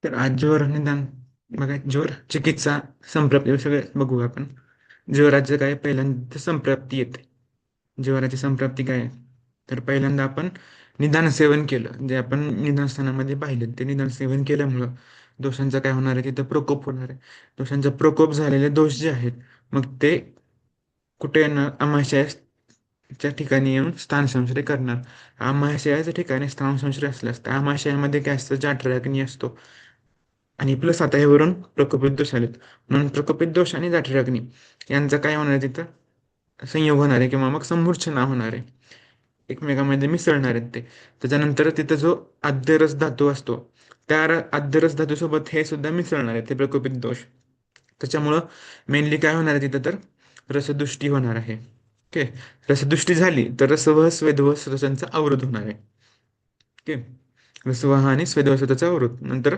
तर आज ज्वर निदान बघा, ज्वर चिकित्सा संप्राप्ती सगळे बघू आपण. ज्वराचं काय पहिल्यांदा संप्राप्ती येते. ज्वराची संप्राप्ती काय आहे? तर पहिल्यांदा आपण निदान सेवन केलं, जे आपण निदान स्थानामध्ये पाहिलं ते निदान सेवन केल्यामुळं दोषांचा काय होणार आहे, तिथं प्रकोप होणार आहे. दोषांचा प्रकोप झालेले दोष जे आहेत, मग ते कुठे ना आमाशयाच्या ठिकाणी येऊन स्थान संश्रय करणार. आमाशयाच्या ठिकाणी स्थान संश्रय असल्यास त्या आमाशयामध्ये काय असतं, जठराग्नी असतो. आणि प्लस आता हे वरून प्रकोपित दोष आलेत, म्हणून प्रकोपित दोष आणि जठराग्नी यांचा काय होणार आहे, तिथं संयोग होणार आहे किंवा मग समूर्छना होणार आहे, एकमेकांमध्ये मिसळणार आहेत ते. त्याच्यानंतर तिथं जो आद्यरस धातू असतो, त्या आद्यरस धातू सोबत हे सुद्धा मिसळणार आहे ते प्रकोपित दोष. त्याच्यामुळं मेनली काय होणार आहे तिथं, तर रसदुष्टी होणार आहे. ओके. रसदुष्टी झाली तर रसवह स्वेदवह रसांचा अवरोध होणार आहे. ओके. रसवह आणि स्वेदवह स्वतःचा अवरोध. नंतर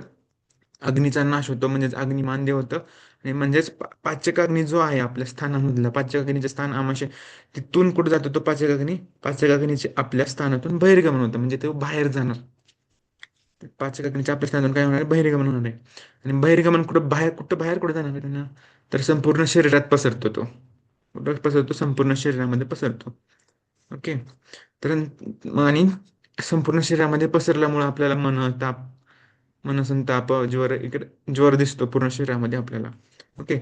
अग्नीचा नाश होतो, म्हणजेच अग्निमांद्य होतं. आणि म्हणजेच पाचकाग्नी जो आहे आपल्या स्थानामधला, पाचकाग्नीचे स्थान आमाशय, तिथून कुठे जातो तो पाचकाग्नी, पाचकाग्नीचे आपल्या स्थानातून बहिर्गमन होतं, म्हणजे तो बाहेर जाणार. पाचकाग्नीच्या आपल्या स्थानातून काय होणार आहे, बहिर्गमन होणार आहे. आणि बहिर्गमन कुठं बाहेर जाणार आहे त्यांना, तर संपूर्ण शरीरात पसरतो तो. कुठं पसरतो, संपूर्ण शरीरामध्ये पसरतो. ओके. तर आणि संपूर्ण शरीरामध्ये पसरल्यामुळे आपल्याला मनसंताप, ज्वर, इकडे ज्वर दिसतो पूर्ण शरीरामध्ये आपल्याला. ओके.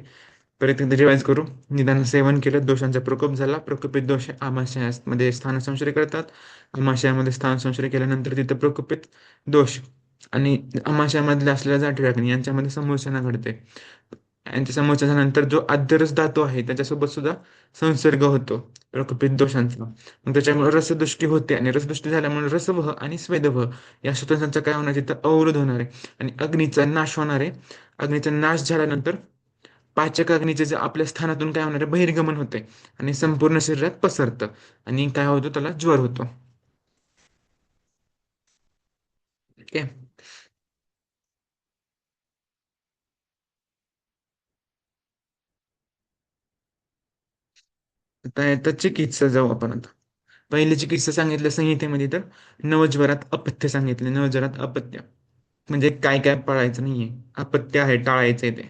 परत एकदा रिवाइज करू. निदान सेवन केलं, दोषांचा प्रकोप झाला, प्रकोपित दोष आमाशयामध्ये स्थान संश्रय करतात. आमाशयामध्ये स्थान संश्रय केल्यानंतर तिथे प्रकोपित दोष आणि आमाशयामधले असलेल्या जठराग्नी यांच्यामध्ये समूर्छना घडते. यांच्या समोरच्यानंतर जो आद्यरस धातू आहे त्याच्यासोबत सुद्धा संसर्ग होतो प्रकोपित दोषांचा. मग त्याच्यामुळे रसदुष्टी होते, आणि रसदुष्टी झाल्यामुळे रसवह आणि स्वेदवह या स्वतंत्रांचा काय होणार, तिथं अवरोध होणार आहे आणि अग्नीचा नाश होणार आहे. अग्नीचा नाश झाल्यानंतर पाचक अग्नीचे जे आपल्या स्थानातून काय होणार आहे, बहिर्गमन होते आणि संपूर्ण शरीरात पसरतं आणि काय होतं, त्याला ज्वर होतो. ओके. आता येतं चिकित्सा, जाऊ आपण आता. पहिले चिकित्सा सांगितलं संहितेमध्ये, तर नवज्वरात अपथ्य सांगितले. नवज्वरात अपथ्य म्हणजे काय काय पाळायचं नाहीये, अपथ्य आहे, टाळायचंय ते.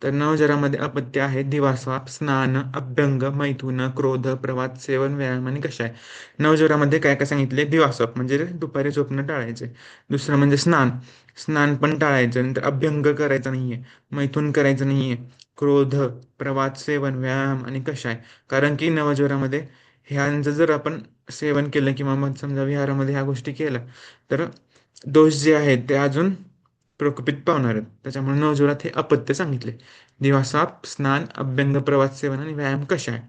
तर नवज्वरामध्ये अपथ्य आहे दिवास्वाप, स्नान, अभ्यंग, मैथुन, क्रोध, प्रवात, सेवन, व्यायाम आणि कषाय. नवज्वरामध्ये काय काय सांगितले, दिवास्वाप म्हणजे दुपारी झोपणं टाळायचे. दुसरं म्हणजे स्नान, स्नान पण टाळायचं. नंतर अभ्यंग करायचा नाहीये, मैथुन करायचं नाहीये, क्रोध, प्रवात, सेवन, व्यायाम आणि कषाय. कारण की नवज्वरामध्ये ह्यांचं जर आपण सेवन केलं किंवा मग समजा विहारामध्ये ह्या गोष्टी केल्या, तर दोष जे आहेत ते अजून प्रकोपित पावणार आहेत. त्याच्यामुळे नवज्वरात हे अपत्य सांगितले. दिवासाप, स्नान, अभ्यंग, प्रवास सेवन आणि व्यायाम कशाय.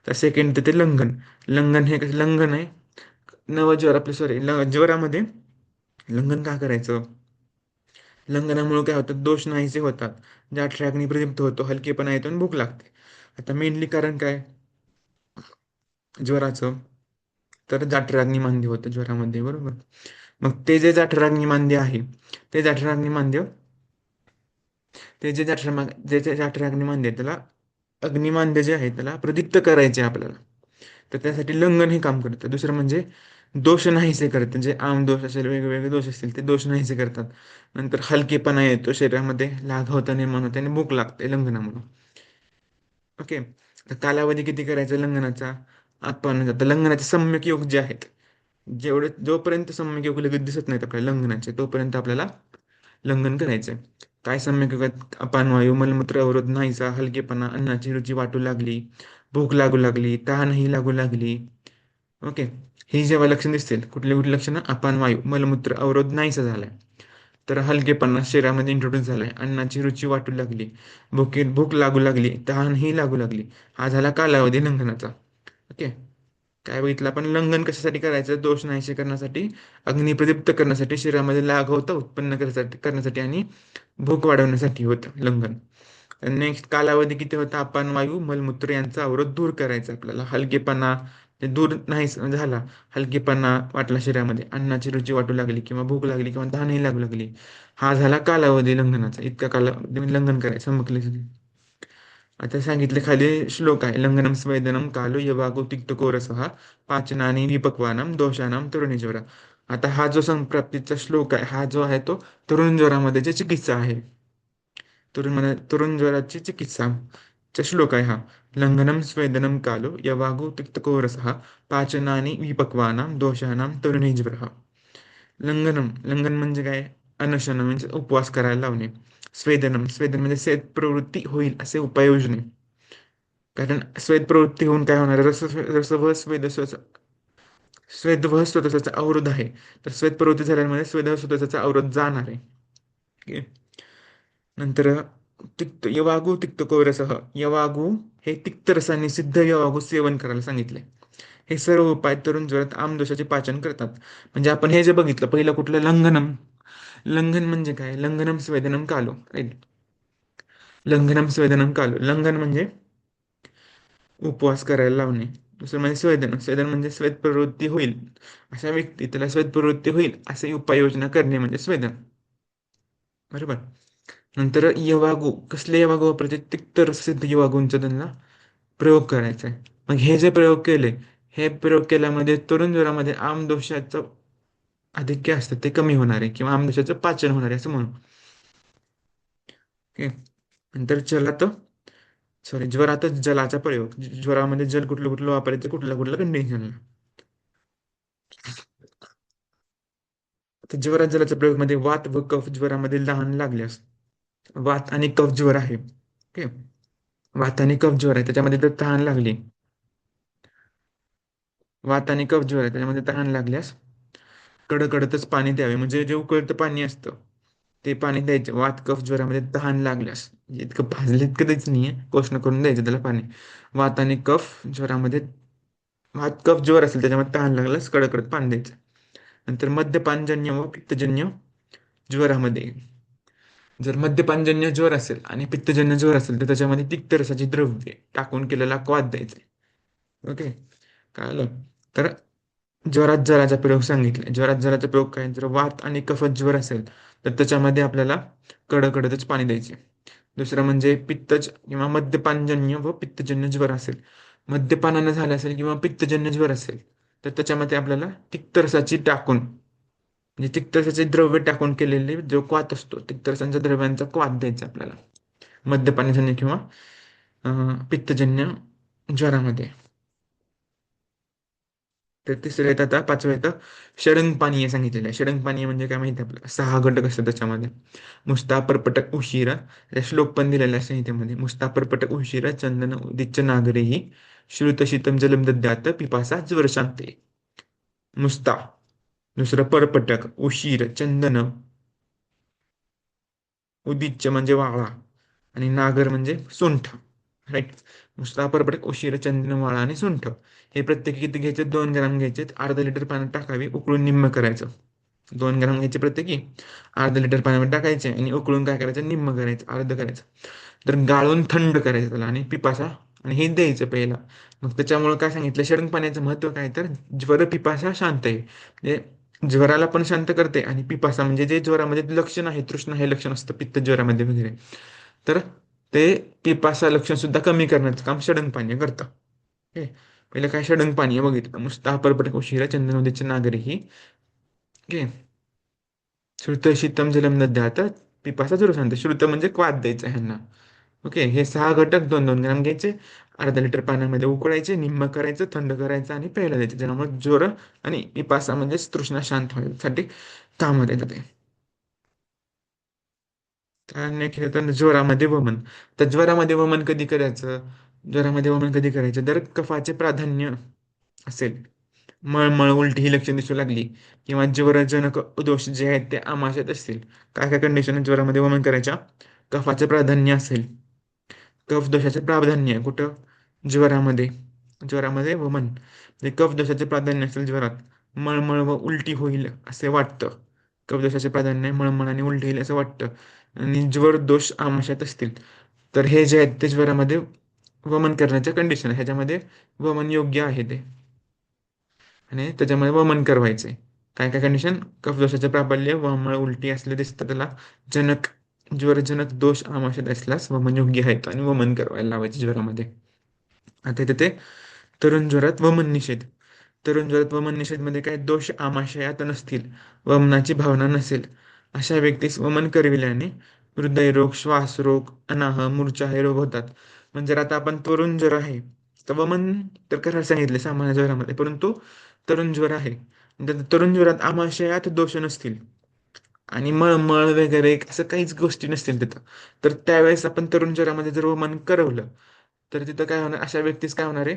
तर सेकंड ते लंघन. लंघन हे कसं लंघन आहे, नवज्वर आपले सॉरी ज्वरामध्ये लंघन का करायचं, लंघनामुळे काय होतं, दोष नाहीसे होतात, जठराग्नी प्रदीप्त होतो, हलकेपणा येतो आणि भूक लागते. आता मेनली कारण काय ज्वराचं, तर जठराग्नी मांद्य होतं ज्वरामध्ये, बरोबर. मग ते जे जठराग्नी मांद्य आहे, ते जठराग्नी मांद्य, ते जे जे जठराग्निमांद्य आहे, त्याला अग्निमांद्य जे आहे त्याला प्रदीप्त करायचे आहे आपल्याला. तर त्यासाठी लंघन हे काम करतं. दुसरं म्हणजे दोष नाहीसे करतं, जे आम दोष असेल, वेगवेगळे दोष असतील, ते दोष नाहीसे करतात. नंतर हलकेपणा येतो शरीरामध्ये, लाघवता निर्माण होते आणि भूक लागते लंघनामुळे. ओके. तर कालावधी किती करायचा लंघनाचा, आपण आता लंघनाचे सम्यक योग जे आहेत, जोपर्यंत सम्यक योग लगेच दिसत नाहीत आपल्याला लंघनाचे, तोपर्यंत आपल्याला लंघन करायचंय. काय सम्यक युगात, अपानवायू, मलमूत्र अवरोध नाहीसा, हलकेपणा, अन्नाची रुची वाटू लागली, भूक लागू लागली, तहानही लागू लागली. ओके. ही जेव्हा लक्षण दिसतील, कुठली कुठली लक्षणं, अपानवायू, मलमूत्र अवरोध नाहीसा झालाय, तर हलकेपणा शरीरामध्ये इंट्रोड्यूस झालाय, अन्नाची रुची वाटू लागली, भूक लागू लागली, तहानही लागू लागली, हा झाला कालावधी लंघनाचा. ओके. काय बघितलं आपण, लंघन कशासाठी करायचं, दोष नाहीसे करण्यासाठी, अग्निप्रदीप्त करण्यासाठी, शरीरामध्ये लाघवता उत्पन्न करण्यासाठी आणि भूक वाढवण्यासाठी होतं लंघन. नेक्स्ट कालावधी किती होता, आपण वायू, मलमूत्र यांचा अवरोध दूर करायचा आपल्याला, हलकेपणा ते दूर नाही झाला, हलकेपणा वाटला शरीरामध्ये, अन्नाची रुची वाटू लागली किंवा भूक लागली किंवा तहानही लागू लागली, हा झाला कालावधी लंघनाचा. इतका कालावधी लंघन करायचं समजले. आता सांगितले खाली श्लोक आहे, लंघनम स्वेदनम कालो यवागो तिक्तको रसः पाचनानी विपक्वानाम दोषानाम तरुणीज्वरा. आता हा जो संप्राप्तीचा श्लोक आहे, हा जो आहे तो तरुण ज्वरामध्ये जे चिकित्सा आहे, तरुण ज्वराची चिकित्सा चा श्लोक आहे हा. लंघनम स्वेदनम कालो यवागु तिक्तकोरसः पाचनानि विपक्वानां दोषाणां तरुणीज्वरः. लंघन म्हणजे काय? अनशन म्हणजे उपवास करायला लावणे. स्वेदन म्हणजे स्वेद प्रवृत्ती होईल असे उपाययोजने. कारण स्वेद प्रवृत्ती होऊन काय होणार? स्वेद व स्वतःचा अवरोध आहे. तर स्वेद प्रवृत्ती झाल्यामुळे स्वेद व स्वतःचा अवरोध जाणार आहे. ओके. नंतर यवागु तिक्त कोरसह. यवागु हे तिक्त रसाने सिद्ध यवागु सेवन करायला सांगितले. हे सर्व उपाय तरुण ज्वरात आमदोषाचे पाचन करतात. म्हणजे आपण हे जे बघितलं, पहिलं कुठलं? लंघनम. लंघन म्हणजे काय? लंघनम स्वेदनम कालो, राईट. लंघनम स्वेदनम कालो. लंघन म्हणजे उपवास करायला लावणे. दुसरं म्हणजे स्वेदन म्हणजे स्वेद प्रवृत्ती होईल अशा व्यक्ती, त्याला स्वेद प्रवृत्ती होईल असे उपाययोजना करणे म्हणजे स्वेदन. बरोबर. नंतर यवागू. कसले यवागू वापरायचे? तिक्त सिद्ध यवागूंचा त्यांना प्रयोग करायचा आहे. मग हे जे प्रयोग केले, हे प्रयोग केल्यामध्ये तरुण ज्वरामध्ये आमदोषाचं अधिक्य असतं ते कमी होणार आहे, किंवा आमदोषाचं पाचन होणार आहे असं म्हणू. ओके. नंतर जलात, सॉरी, ज्वरातच जलाचा प्रयोग. ज्वरामध्ये जल कुठलं कुठलं वापरायचं, कुठल्या कुठल्या कंडिशनला. तर ज्वरात जलाचा प्रयोग मध्ये वात व कफ ज्वरामध्ये लहान लागल्यास, वात आणि कफ ज्वर आहे. ओके. वात आणि कफ ज्वर आहे त्याच्यामध्ये जर तहान लागली, वात आणि कफ ज्वर आहे त्याच्यामध्ये तहान लागल्यास कडकडतच पाणी द्यावे. म्हणजे जे उकळतं पाणी असतं ते पाणी द्यायचं वात कफ ज्वरामध्ये तहान लागल्यास. म्हणजे इतकं भाजलं इतकं द्यायचं नाहीये, कोशनं करून द्यायचं त्याला पाणी. वात आणि कफ ज्वरामध्ये, वात कफ ज्वर असेल त्याच्यामध्ये तहान लागल्यास कडकडत पाणी द्यायचं. नंतर मद्यपानजन्य व पित्तजन्य ज्वरामध्ये, जर मद्यपानजन्य ज्वर असेल आणि पित्तजन्य ज्वर असेल तर त्याच्यामध्ये तिक्त रसाची द्रव्ये टाकून केलेला क्वाथ द्यायचे. ओके. कळलं? तर ज्वरात जराचा प्रयोग सांगितला. ज्वरात जराचा प्रयोग काय? जर वात आणि कफत ज्वर असेल तर त्याच्यामध्ये आपल्याला कडकडतच पाणी द्यायचे. दुसरं म्हणजे पित्तज किंवा मद्यपानजन्य व पित्तजन्य ज्वर असेल, मद्यपानानं झालं असेल किंवा पित्तजन्य ज्वर असेल तर त्याच्यामध्ये आपल्याला तिक्तरसाची टाकून, म्हणजे तिक्तरसाचे द्रव्य टाकून केलेले जो क्वाथ असतो, तिक्तरसांच्या द्रव्यांचा क्वाथ द्यायचा आपल्याला मद्यपानजन्य किंवा पित्तजन्य ज्वरामध्ये. तर तिसरं येतं, आता पाचवं येतं षडंगपानीय सांगितलेलं आहे. षडंगपानीय म्हणजे काय माहिती आपल्याला? 6 घटक असतात त्याच्यामध्ये. मुस्ता परपटक उशिरा, श्लोक पण दिलेला आहे संहितेमध्ये. मुस्ता परपटक उशिरा चंदन उदिच्च नागरेही श्रुतशीतम जलम दद्यात पिपासा ज्वर शांते. मुस्ता, दुसरं परपटक, उशीर, चंदन, उदिच्च म्हणजे वाळा, आणि नागर म्हणजे सुंठ. राईट. नुसता परपटक, उशीर, चंदन, वाळा आणि सुंठ. हे प्रत्येकी किती घ्यायचे? 2 ग्राम घ्यायचे. अर्धा लिटर पाण्यात टाकावे, उकळून निम्म करायचं. 2 ग्राम घ्यायचे प्रत्येकी, अर्धा लिटर पाण्यामध्ये टाकायचे आणि उकळून काय करायचं? निम्म करायचं, अर्ध करायचं. तर गाळून थंड करायचं त्याला आणि पिपासा, आणि हे द्यायचं प्यायला. मग त्याच्यामुळे काय सांगितलं? षडंग पाण्याचं महत्व काय? तर ज्वर पिपासा शांत आहे, म्हणजे ज्वराला पण शांत करते, आणि पिपासा म्हणजे जे ज्वरामध्ये लक्षण आहे, तृष्णा हे लक्षण असतं पित्त ज्वरामध्ये वगैरे, तर ते पिपासा लक्षण सुद्धा कमी करण्याचं काम षडंग पाणी करतं. ओके. पहिलं काय? षडंग पाणी बघितलं. मुस्ताह परपटक उशिरा चंदन उदिच्च नागरी ही. ओके. श्रुत शीतम जलम नद्यात पिपासा जरूर सांगते. श्रुत म्हणजे क्वाथ द्यायचं ह्यांना. ओके. हे 6 घटक 2-2 ग्राम घ्यायचे, अर्धा लिटर पाण्यामध्ये उकळायचे, निम्म करायचं, थंड करायचं आणि प्यायला द्यायचे. ज्यामुळे ज्वर आणि पिपासा म्हणजे तृष्णा शांत होण्यासाठी कामात येतं ते. त्याने केलं तर ज्वरामध्ये वमन. तर ज्वरामध्ये वमन कधी करायचं? ज्वरामध्ये वमन कधी करायचं? जर कफाचे प्राधान्य असेल, मळमळ, उलटी ही लक्षणे दिसू लागली, किंवा ज्वरजनक दोष जे आहेत ते आमाशयात असतील. काय काय कंडिशन ज्वरामध्ये वमन करायच्या? कफाचे प्राधान्य असेल, कफ दोषाचे प्राधान्य आहे कुठं? ज्वरामध्ये. ज्वरामध्ये वमन म्हणजे कफ दोषाचे प्राधान्य असेल ज्वरात, मळमळ व उलटी होईल असे वाटतं. कफ दोषाचे प्राधान्य आहे, मळमळ आणि उलटी होईल असं वाटतं, आणि ज्वर दोष आमाशयात असतील, तर हे जे आहेत ते ज्वरामध्ये वमन करण्याच्या कंडिशन आहे. ह्याच्यामध्ये वमन योग्य आहे ते, आणि त्याच्यामध्ये वमन करवायचे. काय काय कंडिशन? कफदोषाचे प्राबल्य, वमळ, उलटी असले दिसतं त्याला, जनक ज्वरजनक दोष आमाशयात असल्यास वमन योग्य आहेत आणि वमन करवायला लावायचे ज्वरामध्ये. आता तिथे तरुण ज्वरात वमन निषेध. तरुण ज्वरात वमन निषेधमध्ये काय दोष आमाशयात नसतील, वमनाची भावना नसेल, अशा व्यक्तीस वमन करविल्याने हृदयरोग, श्वासरोग, अनाह, मूर्छा हे रोग होतात. म्हणजे जर आता आपण तरुण ज्वर आहे, तर वमन तर करायला सांगितले सामान्य ज्वरामध्ये, परंतु तरुण ज्वर आहे, तर तरुण ज्वरात आमाशयात दोष नसतील आणि मळमळ वगैरे असं काहीच गोष्टी नसतील तिथं, तर त्यावेळेस आपण तरुण ज्वरामध्ये जर वमन करवलं, तर तिथं काय होणार, अशा व्यक्तीस काय होणार आहे,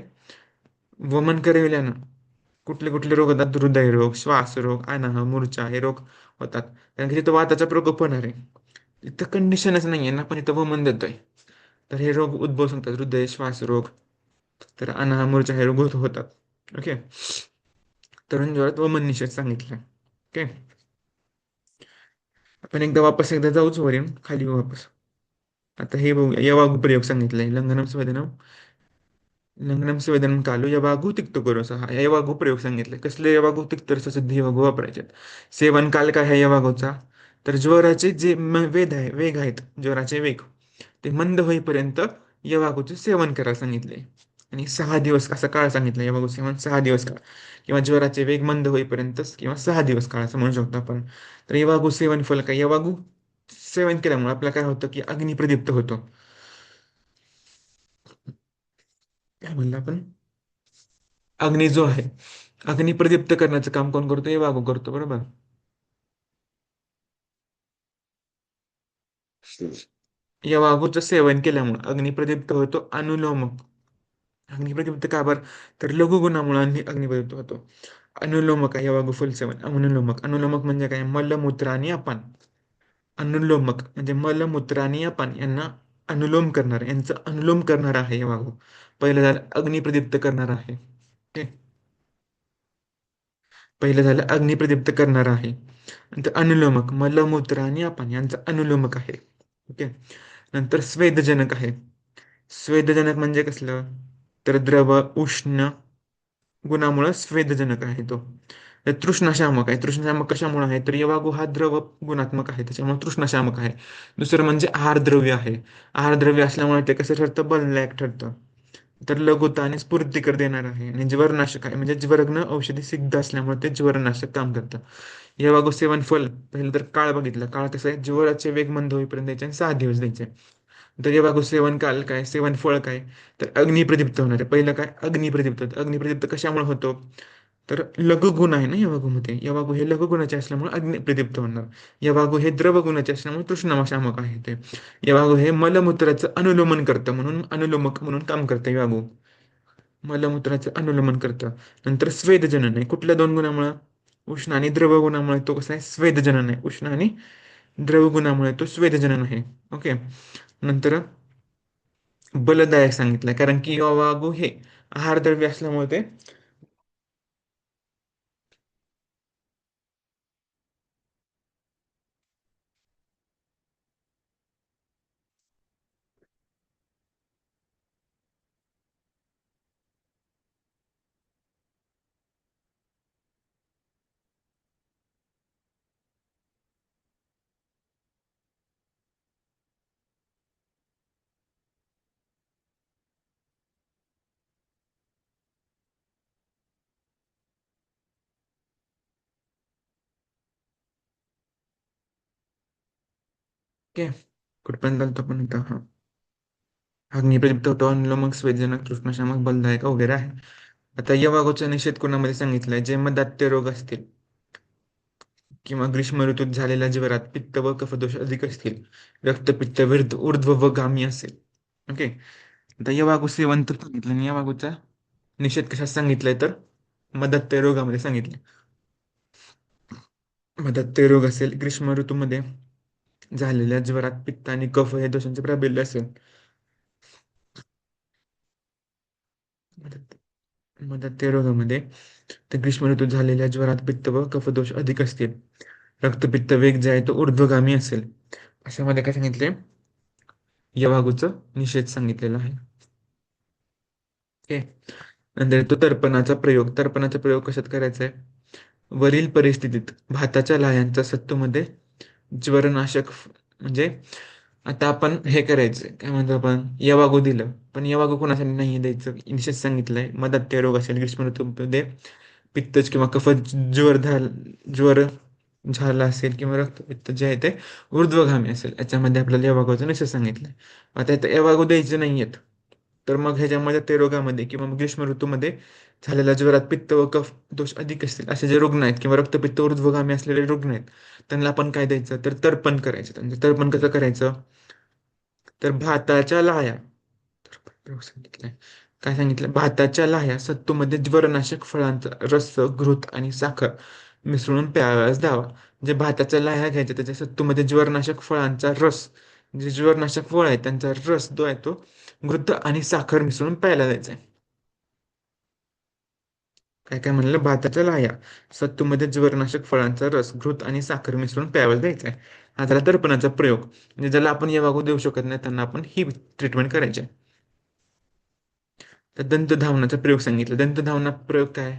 वमन करविल्यानं कुठले कुठले रोग होतात, हृदयरोग, श्वासरोग, अनाह, मूर्छा हे रोग होतात. कारण की तिथं वाताचा प्रकोप होणार आहे. इथं कंडिशनच नाहीये ना, पण इथं वमन देतोय, तर हे रोग उद्भवू शकतात, हृदय श्वासरोग, तर अनाह मूर्छा हे रोग होतात. ओके. तरुण ज्वरात वमन निषेध सांगितलं. ओके. आपण एकदा जाऊच वरील खाली वापस. आता हे बघू, यवागू प्रयोग सांगितलाय, लंघनम स्वेदनम, लग्नम संवेदन कालो यवागू तिक्त करोसा, हा यवागू प्रयोग सांगितले. कसले यवागू तिक्त रस सिद्धी यवागू वापरायचे. सेवन काल काय आहे यवागूचा, तर ज्वराचे जे वेद आहे, वेग आहेत, ज्वराचे वेग ते मंद होईपर्यंत यवागूचे सेवन करायला सांगितले. आणि 6 दिवस असा काळ सांगितला, यवागू सेवन 6 दिवस काळ, किंवा ज्वराचे वेग मंद होईपर्यंत किंवा 6 दिवस काळ असं म्हणू शकतो आपण. तर यवागू सेवन फल काय, यवागू सेवन केल्यामुळे आपल्याला काय होतं की अग्नी प्रदीप्त होतो. काय म्हणलं आपण, अग्नी जो आहे, अग्नी प्रदीप्त करण्याचं काम कोण करतो, हे वाघू करतो, बरोबर. या वाघूचं सेवन केल्यामुळे अग्नी प्रदीप्त होतो, अनुलोमक. अग्नी प्रदीप्त का बरं, तर लघुगुणामुळे अग्नी प्रदीप्त होतो. अनुलोमक आहे वाघू फुल सेवन. अनुलोमक, अनुलोमक म्हणजे काय, मलमूत्र आणि अपान. अनुलोमक म्हणजे मलमूत्र आणि अपान यांना अनुलोम करणार, यांचं अनुलोम करणार आहे हे वाघू. पहिलं झालं अग्नी प्रदीप्त करणार आहे. ओके. पहिलं झालं अग्निप्रदीप्त करणार आहे. नंतर अनुलोमक, मलमूत्र आणि आपण यांचा अनुलोमक आहे. ओके. नंतर स्वेदजनक आहे. स्वेदजनक म्हणजे कसलं, तर द्रव उष्ण गुणामुळे स्वेदजनक आहे तो. तर तृष्णाशामक आहे. तृष्णाशामक कशामुळे आहे, तर यवागू हा द्रव गुणात्मक आहे, त्याच्यामुळे तृष्णाशामक आहे. दुसरं म्हणजे आहारद्रव्य आहे. आहारद्रव्य असल्यामुळे ते कसं ठरतं, बलदायक ठरतं. तर लघुता आणि स्फूर्तिकर देणार आहे. आणि ज्वरनाशक आहे, म्हणजे ज्वरग्न औषधी सिद्ध असल्यामुळे ते ज्वरनाशक काम करतं. यवागो सेवन फल, पहिलं तर काळ बघितलं, काळ कसं आहे, ज्वराचे वेग मंद होईपर्यंत द्यायचे आणि 6 दिवस द्यायचे. तर यवागो सेवन काल काय, सेवन फळ काय, तर अग्निप्रदीप्त होणार आहे. पहिलं काय, अग्निप्रदीप्त होतं. अग्निप्रदीप्त कशामुळे होतो, तर लघुगुण आहे ना यवागूमध्ये, यवागू हे लघुगुणाचे असल्यामुळे अग्निप्रदीप्त होणार. यवागू हे द्रवगुणाचे असल्यामुळे तृष्णाशामक आहे ते. यवागू हे मलमूत्राचं अनुलोमन करतं, म्हणून अनुलोमक म्हणून काम करतं यवागू. मलमूत्राचं अनुलोमन करतं. नंतर स्वेदजनन आहे, कुठल्या दोन गुणामुळे, उष्ण आणि द्रव गुणामुळे तो कसा आहे, स्वेदजनन आहे. उष्ण आणि द्रव गुणामुळे तो स्वेदजनन आहे. ओके. नंतर बलदायक सांगितलंय, कारण की यवागू हे आहारद्रव्य असल्यामुळे ते, ओके, कुठपर्यंत आलतो आपण इथं, हा, अग्निप्रदीप्त होतो, अनुलोमक, स्वेदजनक, तृष्णाशामक, बलदायक वगैरे आहे. आता यवागूचा निषेध कोणामध्ये सांगितलाय, जे मदात्य रोग असतील किंवा ग्रीष्म ऋतूत झालेल्या ज्वरात पित्त व कफदोष अधिक असतील, रक्तपित्त विरुद्ध ऊर्ध्व व गामी असेल. ओके. आता यवागू सेवन तर सांगितलं, आणि यवागूचा निषेध कशात सांगितलंय, तर मदत्य रोगामध्ये सांगितले. मदत्य रोग असेल, ग्रीष्म ऋतूमध्ये झालेल्या ज्वरात पित्त आणि कफ हे दोषांचे प्राबल्य असेल. मदत मदत्य रोगामध्ये, तर ग्रीष्म ऋतूत झालेल्या ज्वरात पित्त व कफदोष अधिक असतील, रक्तपित्त वेग जे आहे तो ऊर्ध्वगामी असेल, अशामध्ये काय सांगितले, यवागूचं निषेध सांगितलेला आहे. ओके. नंतर तो तर्पणाचा प्रयोग. तर्पणाचा प्रयोग कशात करायचा आहे, वरील परिस्थितीत भाताच्या लाह्यांचा सत्तूमध्ये ज्वरनाशक म्हणजे, आता आपण हे करायचं काय म्हणतो, आपण यवागू दिलं, पण यवागू कोणासाठी नाही द्यायचं, निषेध सांगितलंय, मदत्य रोग असेल ग्रीष्म ऋतूमध्ये पित्तज किंवा कफ ज्वर झाला असेल किंवा रक्तपित्त जे आहे ते ऊर्ध्वगामी असेल, याच्यामध्ये आपल्याला यवागूचं निषेध सांगितलंय. आता इथं यवागू द्यायचे नाहीयेत. तर मग ह्याच्यामध्ये ते रोगामध्ये किंवा मग ग्रीष्म ऋतूमध्ये झालेल्या ज्वरात पित्त व कफ दोष अधिक असतील असे जे रुग्ण आहेत किंवा रक्तपित्त ऊर्ध्वगामी असलेले रुग्ण आहेत, त्यांना आपण काय द्यायचं तर तर्पण करायचं. त्यांचं तर्पण कसं करायचं तर भाताच्या लाह्या, प्रयोग सांगितलंय. काय सांगितलं? भाताच्या लाह्या सत्तूमध्ये ज्वरनाशक फळांचा रस, घृत आणि साखर मिसळून प्यावयास द्यावा. म्हणजे भाताच्या लाह्या घ्यायच्या, त्याच्या सत्तूमध्ये ज्वरनाशक फळांचा रस, जे ज्वरनाशक फळ आहे त्यांचा रस जो आहे तो घृत आणि साखर मिसळून प्यायला द्यायचा आहे. काय काय म्हणलं? भाताच्या लाह्या सत्तूमध्ये ज्वरनाशक फळांचा रस, घृत आणि साखर मिसळून प्यायला द्यायचा आहे. हा झाला दर्पणाचा प्रयोग. म्हणजे ज्याला आपण येवागू देऊ शकत नाही त्यांना आपण ही ट्रीटमेंट करायची आहे. तर दंतधावनाचा प्रयोग सांगितला. दंतधावना प्रयोग काय?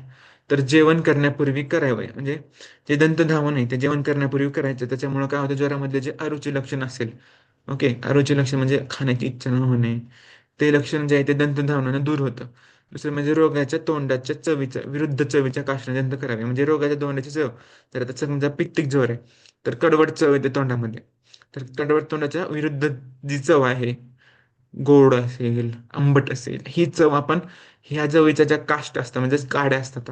तर जेवण करण्यापूर्वी करावे. म्हणजे जे दंतधावन आहे ते जेवण करण्यापूर्वी करायचं. त्याच्यामुळे काय होतं, ज्वरामधले जे अरुची लक्षण असेल, ओके, अरुची लक्षण म्हणजे खाण्याची इच्छा न होणे, ते लक्षण जे आहे ते दंतधावनानं दूर होतं. दुसरं म्हणजे रोगाच्या तोंडाच्या चवीच्या विरुद्ध चवीच्या काष्ण दंत करावे. म्हणजे रोगाच्या तोंडाची चव, तर आता समजा पित्तिक ज्वर आहे तर कडवट चव येते तोंडामध्ये, तर कडवट तोंडाच्या विरुद्ध जी चव आहे, गोड असेल, आंबट असेल, ही चव आपण ह्या जवळच्या ज्या काष्ट असतात म्हणजेच काड्या असतात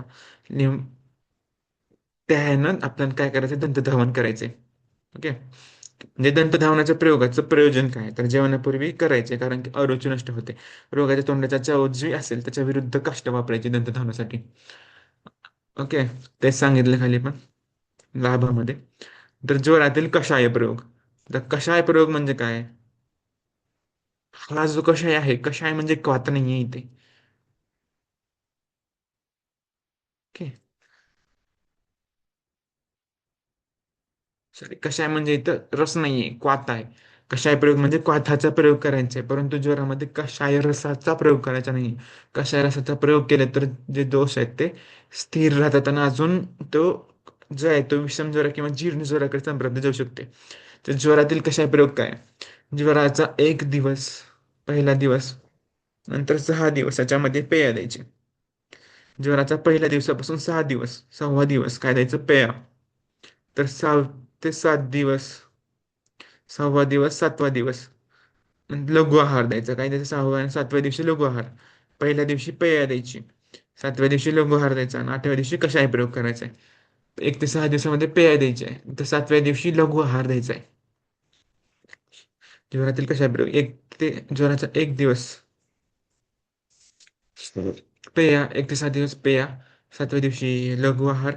त्या ह्यानं आपल्याला काय करायचं, दंतधावन करायचे. ओके. म्हणजे दंतधावनाच्या प्रयोगाचं प्रयोजन काय तर जेवणापूर्वी करायचे, कारण की अरुची नष्ट होते. रोगाच्या तोंडाच्या चव जी असेल त्याच्या विरुद्ध काष्ट वापरायची दंतधावनासाठी. ओके. तेच सांगितलं खाली पण लाभामध्ये. तर ज्वरातील कषाय प्रयोग. तर कषाय प्रयोग म्हणजे काय? हा जो कषाय आहे, कषाय म्हणजे क्वाथ नाहीये इथे. ओके. सॉरी, कषाय म्हणजे इथं रस नाहीये, क्वाथ आहे. कषाय प्रयोग म्हणजे क्वाथाचा प्रयोग करायचा आहे, परंतु ज्वरामध्ये कषाय रसाचा प्रयोग करायचा नाही. कषाय रसाचा प्रयोग केले तर जे दोष आहेत ते स्थिर राहतात आणि अजून तो जो आहे तो विषम ज्वर किंवा जीर्ण ज्वराकडे संप्राप्त जाऊ शकते. तर ज्वरातील कषाय प्रयोग काय? ज्वराचा एक दिवस, पहिला दिवस, नंतर 6 दिवस याच्यामध्ये पेय द्यायची. ज्वराचा पहिल्या दिवसापासून 6 दिवस, 6वा दिवस काय द्यायचं? पेय. तर 6 ते 7 दिवस, 6वा दिवस, 7वा दिवस लघु आहार द्यायचा. काय द्यायचं? 6व्या आणि 7व्या दिवशी लघु आहार. पहिल्या दिवशी पेय द्यायची, 7व्या दिवशी लघु आहार द्यायचा आणि 8व्या दिवशी कषाय प्रयोग करायचा आहे. 1 ते 6 दिवसामध्ये पेय द्यायचे आहे, तर 7व्या दिवशी लघु आहार द्यायचा आहे. ज्वरातील कषाय प्रयोग ज्वराचा एक दिवस पेय, 1 ते 6 दिवस पेय, 7व्या दिवशी लघु आहार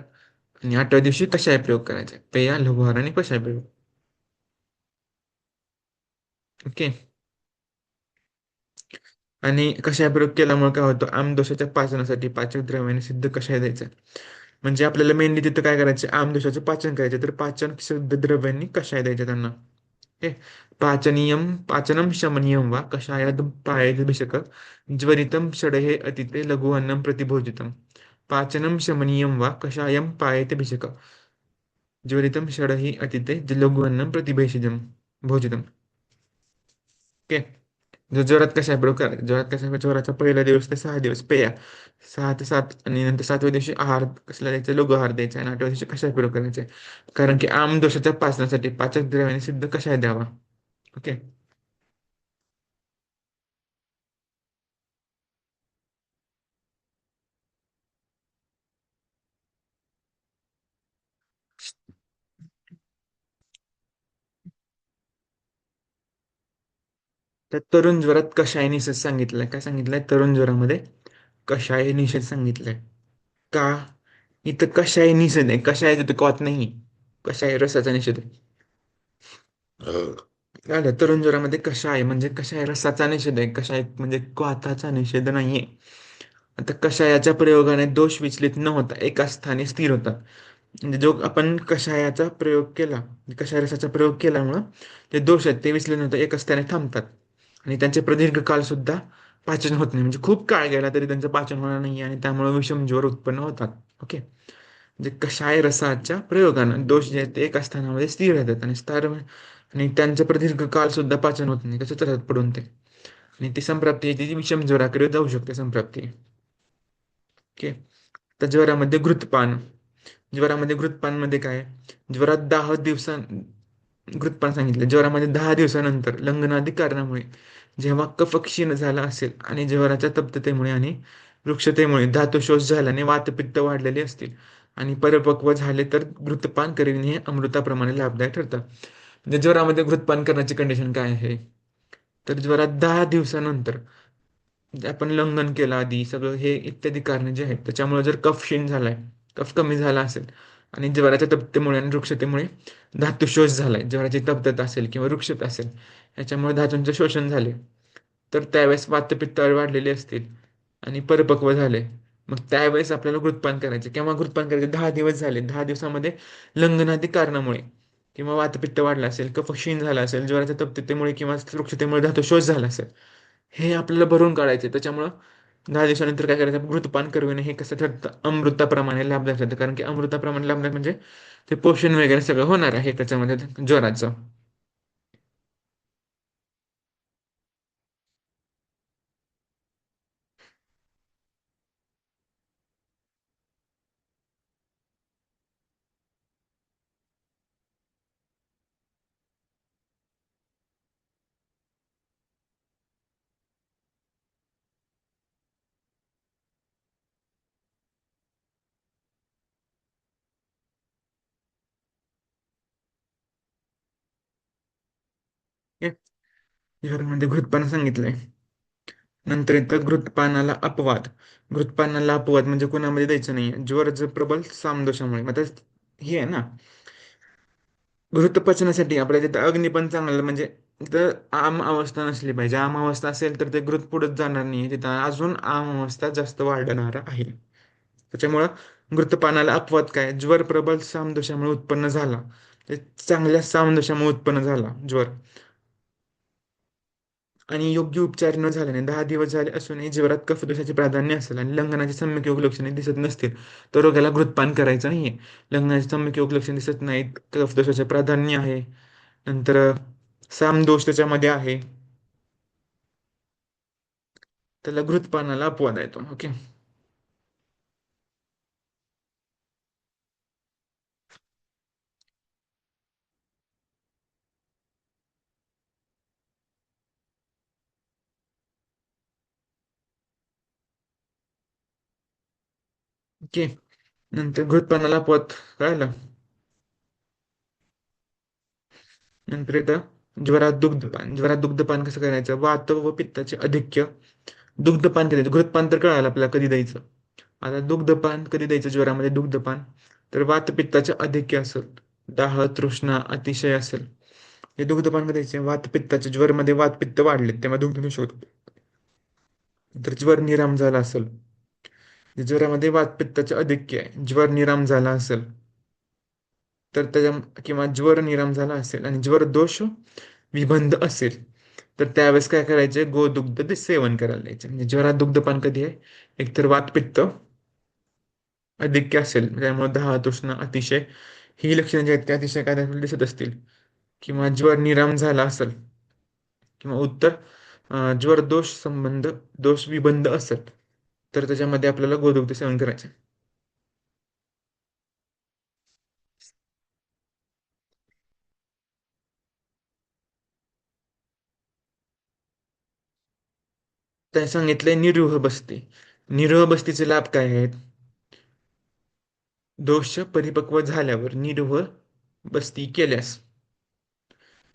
आणि 8व्या दिवशी कषाय प्रयोग करायचा आहे. पेय, लघु आहार आणि कषाय प्रयोग. ओके. आणि कषाय प्रयोग केल्यामुळे काय होतं, आमदोषाच्या पाचनासाठी पाचक द्रव्याने सिद्ध कषाय द्यायचा. म्हणजे आपल्याला मेनली तिथं काय करायचं, आमदोषाचं पाचन करायचं, तर पाचन शुद्ध द्रव्यांनी कषाय द्यायचा त्यांना. ओके. पाचनम शमनीयम वा कषायाद पायेत भिषक ज्वरितम षडहे अतिते लघु अन्नम प्रतिभोजितम. पाचनम शमनीयम वा कषायम पायेत भिषक ज्वरितम षडहि अतिते लघु अन्नम प्रतिभेषजम भोजितम. ओके. जोरात कशा आहे बरोबर, जोरात कशा आहे, जोराचा पहिला दिवस ते 6 दिवस पेया, 6 ते 7, आणि नंतर 7व्या दिवशी आहार कसला द्यायचा? लघु आहार द्यायचा आणि 8व्या दिवशी कशा प्रयोग करायचे, कारण की आमदोषाच्या पाचनासाठी पाचक द्रव्याने सिद्ध कषाय द्यावा. ओके. तर तरुण ज्वरात कषाय निषेध सांगितलाय. काय सांगितलंय तरुण ज्वरामध्ये? कषाय निषेध सांगितलंय. का? इथं कषाय निषेध आहे, कषाय तिथं कॉत नाही, कषाय रसाचा निषेध आहे. झालं. तरुण ज्वरामध्ये कषाय म्हणजे कषाय रसाचा निषेध आहे, कषाय म्हणजे क्वाथाचा निषेध नाहीये. आता कषायाच्या प्रयोगाने दोष विचलित न होता एका स्थानी स्थिर होतात. म्हणजे जो आपण कषायाचा प्रयोग केला, कषाय रसाचा प्रयोग केल्यामुळं जे दोष आहेत ते विचलित न होता एका स्थानी थांबतात आणि त्यांचे प्रदीर्घ काळ सुद्धा पाचन होत नाही. म्हणजे खूप काळ गेला तरी त्यांचं पाचन होणार नाही आणि त्यामुळे विषम ज्वर उत्पन्न होतात. ओके. म्हणजे कषाय रसाच्या प्रयोगानं दोष जे आहेत ते एका स्थानामध्ये स्थिर राहतात आणि त्यांचं प्रदीर्घ काळ सुद्धा पाचन होत नाही, तसंच राहतात पडून ते. आणि ती संप्राप्ती ती विषम ज्वराकडे जाऊ शकते संप्राप्ती. ओके. तर ज्वरामध्ये घृतपान. ज्वरामध्ये घृतपानमध्ये काय आहे? ज्वरात 10 दिवसां घृतपान सांगितलं. ज्वरामध्ये 10 दिवसानंतर लंग्नादी कारणामुळे जेव्हा कफ क्षीण झाला असेल आणि ज्वराच्या तप्ततेमुळे आणि वृक्षतेमुळे धातुशोष झाल्याने वातपित्त वाढलेले असतील आणि परिपक्व झाले तर घृतपान करीन हे अमृताप्रमाणे लाभदायक ठरतं. म्हणजे ज्वरामध्ये घृतपान करण्याची कंडिशन काय आहे? तर ज्वरात 10 दिवसानंतर जे आपण लंघन केलं आधी सगळं हे इत्यादी कारणे जे आहेत त्याच्यामुळे जर कफ क्षीण झालाय, कफ कमी झाला असेल आणि ज्वराच्या तप्ततेमुळे आणि वृक्षतेमुळे धातुशोष झालाय, ज्वराची तप्तता असेल किंवा वृक्षता असेल याच्यामुळे धातूंचे शोषण झाले, तर त्यावेळेस वातपित्त वाढलेले असतील आणि परिपक्व झाले, मग त्यावेळेस आपल्याला घृतपान करायचे. केव्हा घृतपान करायचे? 10 दिवस झाले, 10 दिवसामध्ये लंघनादी कारणामुळे किंवा वातपित्त वाढला असेल, कफ क्षीण झाला असेल, ज्वराच्या तप्ततेमुळे किंवा वृक्षतेमुळे धातुशोष झाला असेल, हे आपल्याला भरून काढायचे. त्याच्यामुळं 10 दिवसानंतर काय करायचं? घृतपान करविणे हे कसं ठरतं? अमृताप्रमाणे लाभदायक ठरतं. कारण की अमृताप्रमाणे लाभदायक म्हणजे ते पोषण वगैरे सगळं होणार आहे त्याच्यामध्ये ज्वराचं. हे ज्वरामध्ये घृतपान सांगितलंय. नंतर येतं घृतपानाला अपवाद. घृतपानाला अपवाद म्हणजे कोणामध्ये द्यायचं नाही. ज्वर जर प्रबल सामदोषामुळे मग आता हे आहे ना, घृत पचनासाठी आपल्या तिथं अग्निपण चांगलं म्हणजे तिथं आम अवस्था नसली पाहिजे. आम अवस्था असेल तर ते घृत पुढत जाणार नाही, तिथं अजून आम अवस्था जास्त वाढणार आहे. त्याच्यामुळं घृतपानाला अपवाद काय? ज्वर प्रबल सामदोषामुळे उत्पन्न झाला, ते चांगल्या सामदोषामुळे उत्पन्न झाला ज्वर आणि योग्य उपचार न झाल्याने 10 दिवस झाले असूनही ज्वरात कफदोषाचे प्राधान्य असेल आणि लंघनाची सम्यक योग लक्षणे दिसत नसतील तर रोग्याला घृतपान करायचं नाहीये. लंघनाची सम्यक योग लक्षणे दिसत नाहीत, कफदोषाचे प्राधान्य आहे, नंतर सामदोष त्याच्यामध्ये आहे, त्याला घृतपानाला अपवाद येतो. ओके. ओके. नंतर घृतपानाला अपवाद कळालं. नंतर येतं ज्वरात दुग्धपान. ज्वरात दुग्धपान कसं करायचं? वात व पित्ताचे अधिक्य. दुग्धपान कधी द्यायचं? घृतपान तर कळालं आपल्याला कधी द्यायचं. आता दुग्धपान कधी द्यायचं ज्वरामध्ये? दुग्धपान तर वातपित्ताचे अधिक्य असेल, दाह तृष्णा अतिशय असेल, हे दुग्धपान कधी द्यायचे? वातपित्ताचे, ज्वरमध्ये वातपित्त वाढले तेव्हा दुग्ध शोध. तर ज्वर निराम झाला असेल, ज्वरामध्ये वातपित्ताचे अधिक्य आहे, ज्वर निराम झाला असेल तर त्याच्या किंवा ज्वर निराम झाला असेल आणि ज्वर दोष विबंध असेल तर त्यावेळेस काय करायचे? गोदुग्ध ते सेवन करायला द्यायचे. म्हणजे ज्वरात दुग्धपान कधी आहे? एकतर वातपित्त अधिक्य असेल त्यामुळे दाह तृष्णा अतिशय ही लक्षणे जी आहेत ते अतिशय काय आपल्याला दिसत असतील किंवा ज्वर निराम झाला असेल किंवा उत्तर ज्वर दोष संबंध दोष विबंध असेल तर त्याच्यामध्ये आपल्याला गोदुग्ध सेवन करायचे. त्या सांगितलंय निरूह बस्ती. निरूह बस्तीचे लाभ काय आहेत? दोष परिपक्व झाल्यावर निरूह बस्ती केल्यास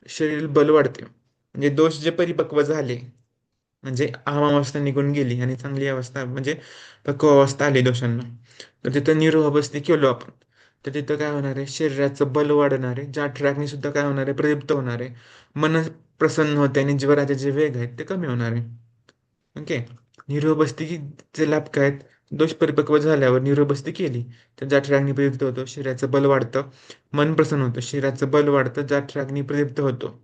शरीर बल वाढते. म्हणजे दोष जे परिपक्व झाले म्हणजे आम अवस्था निघून गेली आणि चांगली अवस्था म्हणजे पक्व अवस्था आली दोषांना, तर तिथं निरोह बसती केलो आपण तर तिथं काय होणार आहे? शरीराचं बल वाढणार आहे, जाठराग्नी सुद्धा काय होणार आहे? प्रदीप्त होणार आहे, मन प्रसन्न होते आणि ज्वराचे जे वेग आहेत ते कमी होणार आहे. ओके. निरोबस्तीचे लाभ काय आहेत? दोष परिपक्व झाल्यावर निरोबस्ती केली तर जाठराग्नी प्रदीप्त होतो, शरीराचं बल वाढतं, मन प्रसन्न होतं, शरीराचं बल वाढतं, जाठराग्नी प्रदीप्त होतो,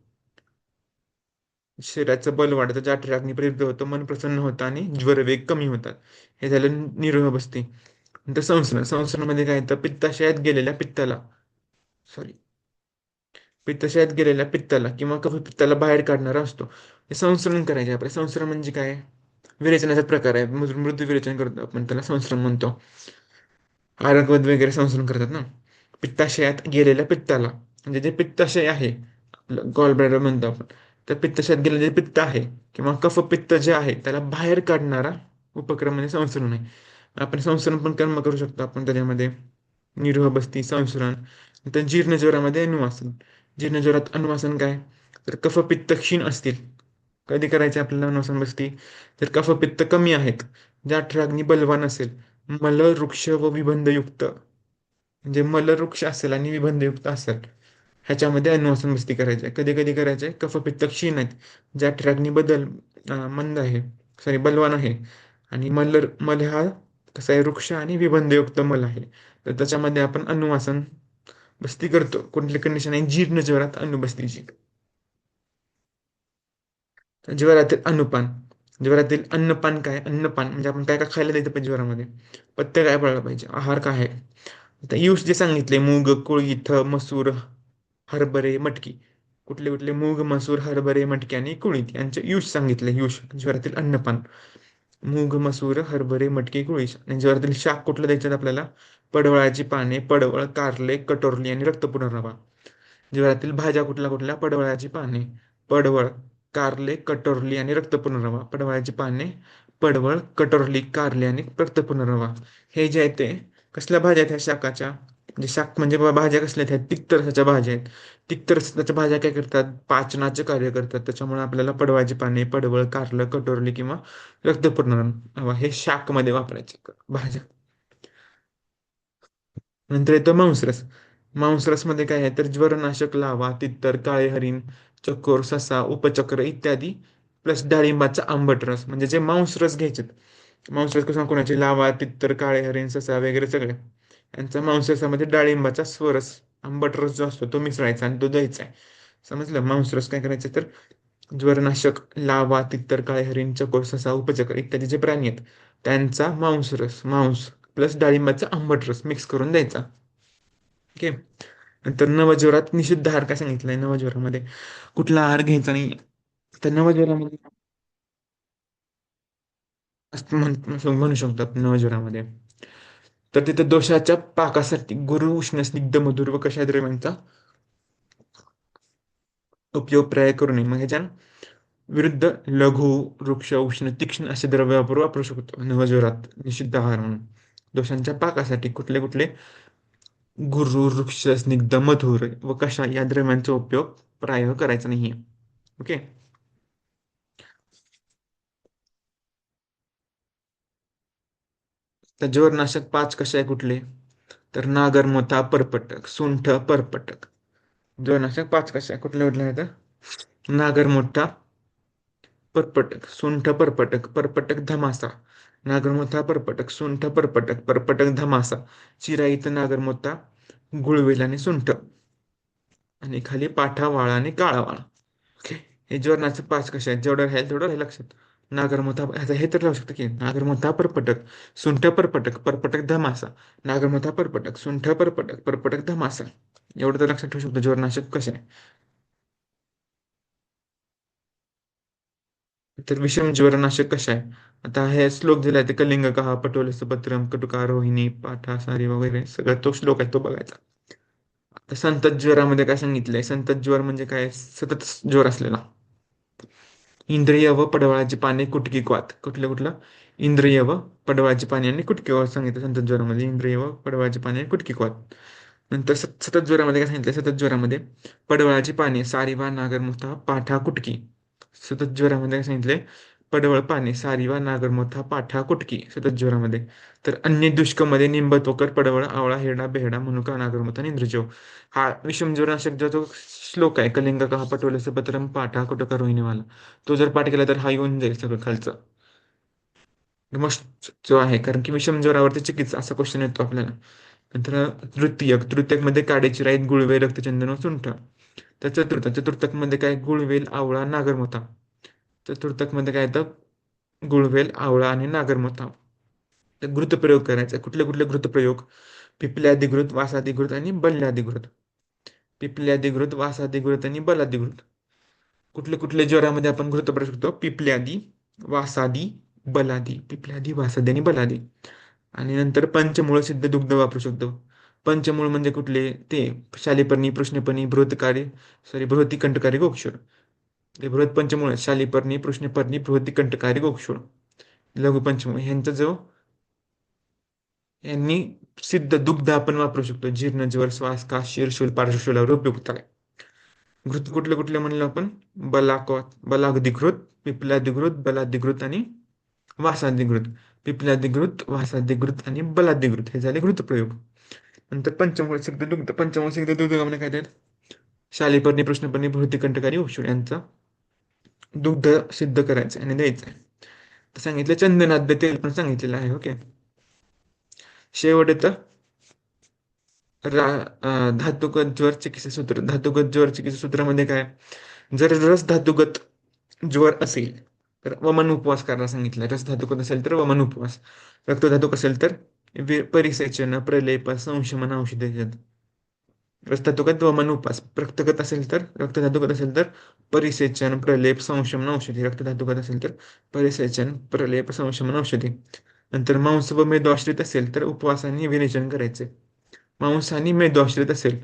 शरीराचं बल वाढतं, जाठराग्नी प्रदीप्त होतं, मन प्रसन्न होतं आणि ज्वरवेग कमी होतात. हे झालं निरोह बस्ती. नंतर संसरण. संसरणामध्ये काय येतं? पित्ताशयात गेलेल्या पित्ताला सॉरी पित्ताशयात गेलेल्या पित्ताला किंवा कफपित्ताला बाहेर काढणारा असतो. हे संसरण करायचे आपले. संसरण म्हणजे काय? विरेचनाचा प्रकार आहे. मृदू विरेचन करतो आपण त्याला संसरण म्हणतो. आरगवत वगैरे संसरण करतात ना. पित्ताशयात गेलेल्या पित्ताला, म्हणजे जे पित्ताशय आहे, गॉल ब्लॅडर म्हणतो आपण, त्या पित्ताशयात गेलेले जे पित्त आहे किंवा कफपित्त जे आहे त्याला बाहेर काढणारा उपक्रम म्हणजे संसरण आहे. आपण संसरण पण कर्म करू शकतो आपण त्याच्यामध्ये. निरोह बस्ती, संसरण. तर जीर्णज्वरामध्ये अनुवासन. जीर्णज्वरात अनुवासन काय, तर कफपित्त क्षीण असतील, कधी करायचे आपल्याला अनुवासन बस्ती, तर कफपित्त कमी आहेत, जठराग्नी बलवान असेल, मलवृक्ष व विबंधयुक्त, म्हणजे मलवृक्ष असेल आणि विबंधयुक्त असेल, ह्याच्यामध्ये अनुवासन बस्ती करायची आहे. कधी कधी करायचे आहे, कफपित्त क्षीण आहेत, जठराग्नी मंद आहे, सॉरी बलवान आहे, आणि मल हा कसा आहे, वृक्ष आणि विबंधयुक्त मल आहे, तर त्याच्यामध्ये आपण अनुवासन बस्ती करतो. कुठली कंडिशन आहे, जीर्ण ज्वरात अनुबस्तीची. ज्वरातील अनुपान. ज्वरातील अन्नपान काय, अन्नपान म्हणजे आपण काय काय खायला द्यायचं पाहिजे ज्वरामध्ये, पथ्य काय पडलं पाहिजे, आहार काय आहे. आता यूज जे सांगितले, मूग, कुळीथ, मसूर, हरभरे, मटकी. कुठले कुठले, मूग, मसूर, हरभरे, मटकी आणि कुळीथ यांचे यूज सांगितले. यूज ज्वरातील अन्नपान, मूग, मसूर, हरभरे, मटकी, कुळीथ. आणि ज्वरातील शाक कुठलं द्यायचं आपल्याला, पडवळाची पाने, पडवळ, कारले, कटोरली आणि रक्त पुनर्नवा. ज्वरातील भाज्या कुठल्या कुठल्या, पडवळाची पाने, पडवळ, कारले, कटोरली आणि रक्त पुनर्नवा. पडवळाची पाने, पडवळ, कटोरली, कारले आणि रक्त पुनर्नवा. हे जे आहे ते कसल्या भाज्या आहेत ह्या शाकाच्या, म्हणजे शाक म्हणजे भाज्या कसल्या आहेत, तिक्त रसाच्या भाज्या आहेत. तिक्त रसाच्या भाज्या काय करतात, पाचनाचे कार्य करतात. त्याच्यामुळे आपल्याला पडवळाची पाने, पडवळ, कारलं, कटोरली किंवा रक्त पुनर्नवा हे शाक मध्ये वापरायचे भाज्या. नंतर येतो मांसरस. मांसरस मध्ये काय आहे, तर ज्वरनाशक, लावा, तित्तर, काळे हरिण, चकोर, ससा, उपचक्र इत्यादी, प्लस डाळिंबाचा आंबट रस. म्हणजे जे मांसरस घ्यायचे, मांसरस कसं कोणाचे, लावा, तित्तर, काळे हरिण, ससा वगैरे सगळे, यांचा मांसरसामध्ये डाळिंबाचा स्वरस, आंबट रस जो असतो तो मिसळायचा आणि तो द्यायचा आहे. समजलं. मांसरस काय करायचं, तर ज्वरनाशक, लावा, तित्तर, काळे हरिण, चकोर, ससा, उपचक्र इत्यादी जे प्राणी आहेत त्यांचा मांसरस, मांस प्लस डाळिंबाचा आंबट रस मिक्स करून द्यायचा. ओके. नंतर नवज्वरात निषिद्ध आहार काय सांगितलंय, नवज्वरामध्ये कुठला आहार घ्यायचा नाही. तर नवज्वरामध्ये असं असं म्हणू शकतो आपण नवज्वरामध्ये. तर तिथे दोषाच्या पाकासाठी गुरु उष्ण स्निग्ध मधुर व कषाय द्रव्यांचा उपयोग पर्याय करू नये. मग ह्याच्या विरुद्ध लघु, वृक्ष, उष्ण, तीक्ष्ण असे द्रव्य वापरू शकतो नवज्वरात निषिद्ध आहार म्हणून. दोषांच्या पाकासाठी कुठले कुठले, गुरु, वृक्ष, स्निग्ध, मधुर व कषाय या द्रव्यांचा उपयोग प्राय करायचा नाहीये. ओके. तर ज्वरनाशक पाच कषाय कुठले, तर नागर, मोथा, परपटक, सुंठ, परपटक. ज्वरनाशक पाच कषाय कुठले कुठले आहेत, नागर, मोठा, परपटक, सुंठ, परपटक, परपटक, धमासा, नागरमोथा, परपटक, सुंठ, परपटक, परपटक, धमासा, चिराईत, नागरमोथा, गुळवेल आणि सुंठ, आणि खाली पाठा, वाळा आणि काळा वाळा. ओके. हे ज्वरनाचे पाच कसे आहेत, जेवढं राहील तेवढं राहील लक्षात. नागरमोथा, आता हे तर लावू शकतो की, नागरमोथा, परपटक, सुंठ, परपटक, परपटक, धमासा, नागरमोथा, परपटक, सुंठ, परपटक, परपटक, धमासा. एवढं तर लक्षात ठेवू शकतो ज्वरनाशक कसे आहे. तर विषम ज्वरनाशक कशा आहे, आता हे श्लोक दिलाय ते, कलिंग कहा, पटोले सुभद्रम, कटुका, रोहिणी, पाठा, सारी वगैरे सगळा तो श्लोक आहे तो बघायचा. आता संतत ज्वरामध्ये काय सांगितलंय, संतत ज्वर म्हणजे काय, सतत ज्वर असलेला. इंद्रिय व पडवळाची पाने, कुटकी, क्वात. कुठलं कुठलं, इंद्रिय व पडवळाची पाने आणि कुटकी क्वात सांगितलं संतत ज्वरामध्ये, इंद्रिय व पडवळाची पाने आणि कुटकी क्वात. नंतर सतत ज्वरामध्ये काय सांगितलं, सतत ज्वरामध्ये पडवळाची पाने, सारिवा, नागरमुथा, पाठा, कुटकी. सतत ज्वरामध्ये काय सांगितले, पडवळ पाने, सारिवा, नागरमोथा, पाठा, कुटकी सतत ज्वरामध्ये. तर अन्य दुष्कमध्ये निंब, तोकर, पडवळ, आवळा, हेरडा, बेहडा, मनुका, नागरमोथा आणि इंद्रजीव. हा विषम ज्वरनाशक जो श्लोक आहे, कलिंग कहा, पटोले सुभद्रम, पाठा, कुटका, रोहिणीवाला, तो जर पाठ केला तर हा येऊन जाईल सगळं खालचं. मस्त जो आहे, कारण की विषम ज्वरावरती चिकित्सा असा क्वेश्चन येतो आपल्याला. नंतर तृतीयक, तृतीयक मध्ये काडीची राईत, गुळवेल, रक्तचंदन व सुंठ. तर चतुर्थ, चतुर्थक मध्ये काय, गुळवेल, आवळा, नागरमोथा. चतुर्थक मध्ये काय येतं, गुळवेल, आवळा आणि नागरमोथा. तर घृतप्रयोग करायचा, कुठले कुठले घृतप्रयोग, पिपल्यादिघृत, वासादिघृत आणि बल्यादिघृत. पिपल्यादिघृत, वासादिघृत आणि बलादिघृत. कुठले कुठले ज्वरामध्ये आपण घृत करू शकतो, पिपल्यादी, वासादी, बलादी, पिपल्यादी, वासादी आणि बलादी. आणि नंतर पंचमूळ सिद्ध दुग्ध वापरू शकतो. पंचमूळ म्हणजे कुठले ते शालिपर्णी, कृष्णपर्णी, बृहतकारी, सॉरी बृहतिकंठकारी गोक्षूर. ते बृहत पंचमूळ शालिपर्णी, कृष्णपर्णी, बृहतिकंठकारी गोक्षूर. लघु पंचमूळ ह्यांचा जो यांनी सिद्ध दुग्ध आपण वापरू शकतो. जीर्ण, ज्वर, श्वास, कास, शिरशूल, पार्श्वशूलावर उपयुक्त आहे. घृत कुठले कुठले म्हणलं आपण? बलाधिकृत, पिपलाधिकृत, बलाधिकृत आणि वासाधिकृत. पिपलाधिकृत, वासाधिकृत आणि बलाधिकृत हे झाले घृतप्रयोग. नंतर पंचमूळ सिद्ध दुग्ध. पंचमूळ सिद्ध दुग्ध म्हणजे काय ते? शालिपर्णी, कृष्णपर्णी, बृहतिकंठकारी औषध यांचा दुग्ध सिद्ध करायचं आणि द्यायचं आहे. तर सांगितलं चंदनाद्य तेल पण सांगितलेलं आहे. ओके. शेवट येतं धातुगत ज्वर चिकित्सा सूत्र. धातुगत ज्वर चिकित्सा सूत्रामध्ये काय? जर रस धातुगत ज्वर असेल तर वमन उपवास करायला सांगितलं. रस धातुगत असेल तर वमन उपवास. रक्तधातुक असेल तर परिसेचन, प्रलेप, संशमन औषधे देतात. रक्तधातुकत वमन उपवास. रक्तधातुकत असेल तर परिसेचन, प्रलेप, संशमन औषधी. रक्तधातुकत असेल तर परिसेचन, प्रलेप, संशमन औषधी. नंतर मांस व मेदो आश्रित असेल तर उपवासाने विरेचन करायचे. मांस आणि मेदो आश्रित असेल,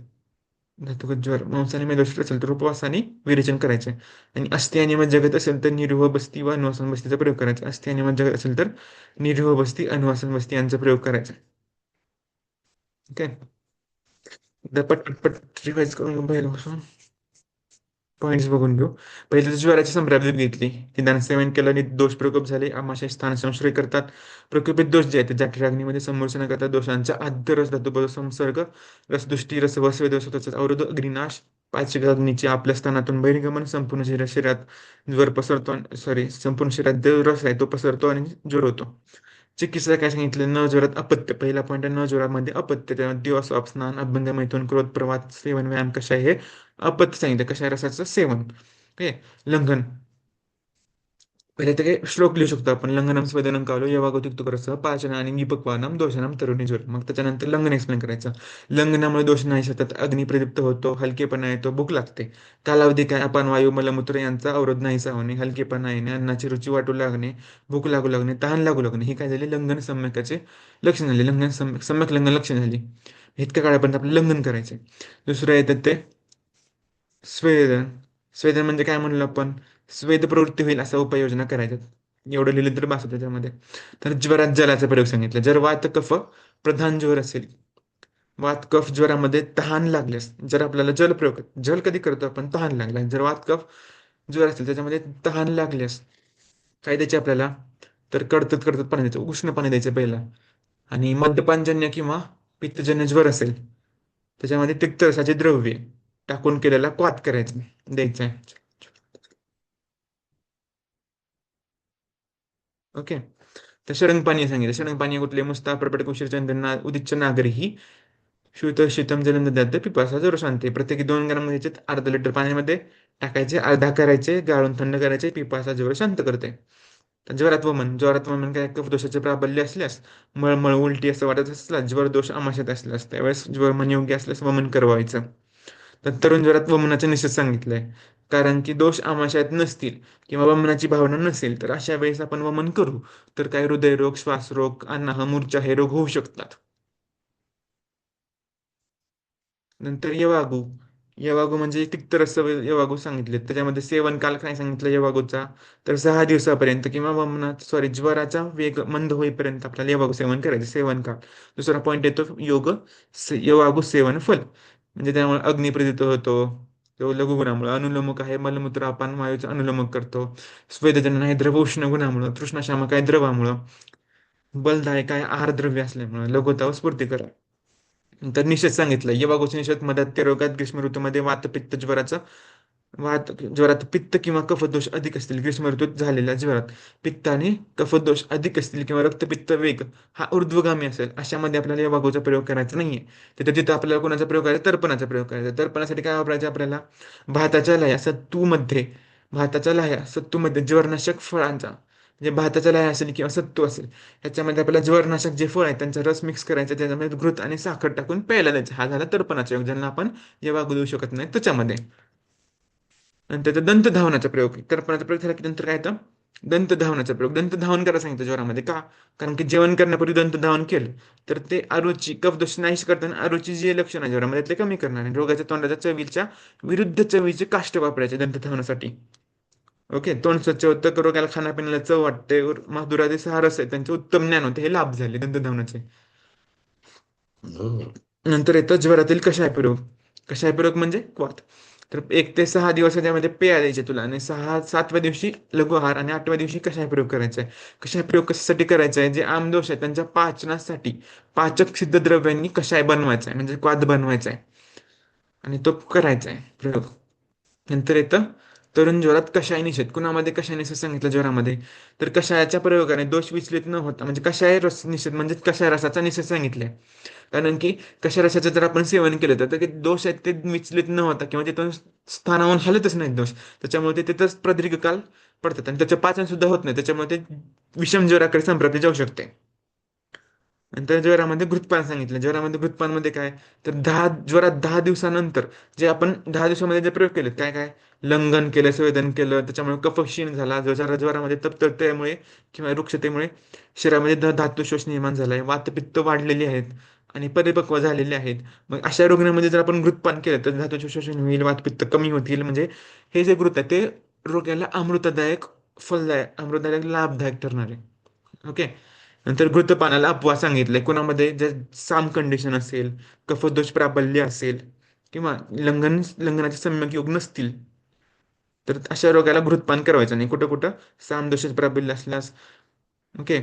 धातुगत ज्वर मांस आणि मेदो आश्रित असेल तर उपवासाने विरेचन करायचे. आणि अस्थि आणि मज्जागत असेल तर निरीह बस्ती व अनुवासन बस्तीचा प्रयोग करायचा. अस्थि आणि मज्जागत असेल तर निरीह बस्ती, अनुवासन बस्ती यांचा प्रयोग करायचा. ओके. एकदा पटपट रिवाइज करून बाहेर बसून पॉईंट्स बघून घेऊ. पहिले तर ज्वराची संप्राप्ती घेतली. निदान सेवन केल्याने दोष प्रकोप झाले. आमाशय स्थान संश्रय करतात. प्रकोपित दोष जे आहेत ते जठराग्नीमध्ये संमोचन करतात. दोषांचा आद्य रस धातू संसर्ग, रसदुष्टी, रसवस्वे दोष तसेच अवरोध, अग्निनाश, पाचकाग्नीचे आपल्या स्थानातून बहिर्गमन, संपूर्ण शरीरात ज्वर पसरतो. सॉरी, संपूर्ण शरीरात जो रस आहे तो पसरतो आणि ज्वर होतो. चिकित्सा काय सांगितलं? न ज्वरात अपत्य. पहिला पॉईंट आहे न ज्वरामध्ये अपत्य. त्यामध्ये दिवस, अपस्नान, अभ्यंग, मैथून, क्रोध, प्रवात, सेवन, व्यायाम, कषाय हे अपत्य सांगितलं. कषाय रसाचं सेवन. ओके. लंघन. पहिले ते काही श्लोक लिहू शकतो आपण. लंघनम स्वेदनं कालो यवागोतिक्तकरसः पाचन आणि निपक्वानम दोषानम तरुणी ज्वर. मग त्याच्यानंतर लंघन एक्सप्लेन करायचं. लंघनामुळे दोष नाही सतत अग्नी प्रदीप्त होतो, हलकेपणा येतो, भूक लागते. कालावधी काय? अपान वायू, मलमूत्र यांचा अवरोध नाहीसा होणे, हलकेपणा येणे, अन्नाची रुची वाटू लागणे, भूक लागू लागणे, तहान लागू लागणे ही काय झाली? लंघन सम्यकाचे लक्षण झाले. सम्यक लंघन लक्षण झाली. इतक्या काळापर्यंत आपलं लंघन करायचे. दुसरं येतं ते स्वेदन. स्वेदन म्हणजे काय म्हणलं आपण? स्वेद प्रवृत्ती होईल असा उपाययोजना करायच्या. एवढं लिहिलं तर बास होतं त्याच्यामध्ये. तर ज्वरात जलाचा प्रयोग सांगितला. जर वात कफ प्रधान ज्वर असेल, वात कफ ज्वरामध्ये तहान लागल्यास, जर आपल्याला जल प्रयोग, जल कधी करतो आपण? तहान लागल्यास. जर वात कफ ज्वर असेल त्याच्यामध्ये तहान लागल्यास काय द्यायचे आपल्याला? तर कडतत कडतत पाणी द्यायचं, उष्ण पाणी द्यायचं पहिला. आणि मद्यपानजन्य किंवा पित्तजन्य ज्वर असेल त्याच्यामध्ये तिक्त रसाचे द्रव्य टाकून केलेला क्वाथ करायचा द्यायचा आहे. ओके. तर षडंग सांगितलं. षडंग कुठले? मुस्ता, प्रपट, उशीर, चंदन, उदिच्च, नागरी ही शुद्ध शीतम जलंद दद्द पिपासा जरूर शांती. प्रत्येकी 2 ग्राम घ्यायचे, अर्धा लिटर पाण्यामध्ये टाकायचे, अर्धा करायचे, गाळून थंड करायचे. पिपासा ज्वर शांत करते. तर ज्वरात वमन काय? कफदोषाचे प्राबल्य असल्यास, मळमळ, उलटी असं वाटत असल्यास, ज्वर दोष आमाशयात असल्यास त्यावेळेस ज्वर मन योग्य असल्यास वमन करवायचं. तर तरुण ज्वरात वमनाचा निषेध सांगितलाय. कारण की दोष आमाशयात नसतील किंवा वमनाची भावना नसेल तर अशा वेळेस आपण वमन करू तर काय हृदयरोग, श्वासरोग, अनाह, मूर्छा हे रोग होऊ शकतात. नंतर यवागू. यवागू म्हणजे तिक्त रस यवागू सांगितले. त्याच्यामध्ये सेवन काल काय सांगितलं यवागूचा? तर 6 दिवसापर्यंत किंवा वमनात सॉरी ज्वराचा वेग मंद होईपर्यंत आपल्याला यवागू सेवन करायचं. सेवन काल. दुसरा पॉईंट येतो यवागू सेवन फल. म्हणजे त्यामुळे अग्निप्रदित होतो. तो लघुगुणामुळे. अनुलोमक आहे मलमूत्र अपान वायूचा अनुलोमक करतो. स्वेदजनन आहे द्रव उष्ण गुणामुळे. तृष्णाशामक आहे द्रवामुळं. बलदायक आहे आहार द्रव्य असल्यामुळे. लघुता व स्फूर्तिकर. तर निषेध सांगितलं. यवागोचे निषेध मधात रोगात ग्रीष्म ऋतूमध्ये ज्वरात पित्त किंवा कफदोष अधिक असतील. ग्रीष्म ऋतूत झालेल्या ज्वरात पित्त आणि कफदोष अधिक असतील किंवा रक्तपित्त वेग हा ऊर्ध्वगामी असेल अशामध्ये आपल्याला यवागोचा प्रयोग करायचा नाहीये. तिथं आपल्याला कोणाचा प्रयोग करायचा? तर्पणाचा प्रयोग करायचा. तर्पणासाठी काय वापरायचं आपल्याला? भाताच्या लया सत्तूमध्ये भाताच्या लया सत्तूमध्ये ज्वरनाशक फळांचा म्हणजे भाताच्या लया असेल किंवा सत्तू असेल ह्याच्यामध्ये आपल्याला ज्वरनाशक जे फळ आहे त्यांचा रस मिक्स करायचा. त्याच्यामध्ये घृत आणि साखर टाकून प्यायला द्यायचा. हा झाला तर्पणाचा योग, ज्यांना आपण यवागू देऊ शकत नाही त्याच्यामध्ये. आणि त्याचा दंत धावनाचा प्रयोग. तर्पणाचा प्रयोग झाला की नंतर काय येतं? दंतधावनाचा प्रयोग. दंतधावन करायला सांगितलं ज्वरामध्ये का? कारण की जेवण करण्यापूर्वी दंतधावन केलं तर ते अरुची कफदोष नाहीश करताना अरुची जे लक्षण आहे ज्वरामध्ये ते कमी करणार आणि रोगाच्या तोंडाच्या चवीच्या विरुद्ध चवीचे काष्ट वापरायचे दंतधावनासाठी. ओके, तोंड स्वच्छ होतं, रोगाला खाण्यापिण्याला चव वाटते, मधुराचे सहा रस आहे त्यांचे उत्तम ज्ञान होते, हे लाभ झाले दंतधावनाचे. नंतर येतं ज्वरातील कषाय प्रयोग. कषाय प्रयोग म्हणजे क्वाथ. तर 1 ते 6 दिवस त्यामध्ये पेया द्यायचे तुला आणि 7व्या दिवशी लघु आहार आणि 8व्या दिवशी कषाय प्रयोग करायचा आहे. कषाय प्रयोग कशासाठी करायचा आहे? जे आमदोष आहे त्यांच्या पाचनासाठी पाचक सिद्ध द्रव्यांनी कषाय बनवायचा आहे, म्हणजे क्वाथ बनवायचा आहे आणि तो करायचा आहे प्रयोग. नंतर येतं तरुण ज्वरात कषाय निषेध. कुणामध्ये कषाय निषेध सांगितलं ज्वरामध्ये? तर कषायाच्या प्रयोगाने दोष विचलित न होता, म्हणजे कषाय रस निषेध म्हणजे कषाय रसाचा निषेध सांगितलाय. कारण की कशा रसाचं जर आपण सेवन केलं तर ते दोष आहेत ते विचलित न होता किंवा तिथून स्थानावरून हलतच नाहीत दोष, त्याच्यामुळे ते तिथंच प्रदीर्घ काल पडतात आणि त्याचं पाचन सुद्धा होत नाही, त्याच्यामुळे ते विषम ज्वराकडे संप्राप्ती जाऊ शकते. नंतर ज्वरामध्ये घृतपान सांगितलं. ज्वरामध्ये घृतपानमध्ये काय? तर ज्वरात 10 दिवसानंतर जे आपण 10 दिवसामध्ये जे प्रयोग केले, काय काय लंघन केलं, संवेदन केलं, त्याच्यामुळे कफ क्षीण झाला, ज्वरामध्ये तप्ततेमुळे किंवा रुक्षतेमुळे शरीरामध्ये धातू शोष निर्माण झालाय, वातपित्त वाढलेली आहेत आणि परिपक्व झालेले आहेत. मग अशा रुग्णामध्ये जर आपण घृतपान केलं तर धातूचे शोषण होईल, वातपित्त कमी होतील, म्हणजे हे जे घृत आहे ते रोग्याला अमृतदायक, फलदायक, अमृतदायक, लाभदायक ठरणार आहे. ओके. नंतर घृतपानाला अपवास सांगितलंय. कोणामध्ये जर साम कंडिशन असेल, कफदोष प्राबल्य असेल किंवा लंघनाचे सम्यक योग नसतील तर अशा रोगाला घृतपान करायचं नाही. कुठं कुठं सामदोषाचे प्राबल्य असल्यास, ओके,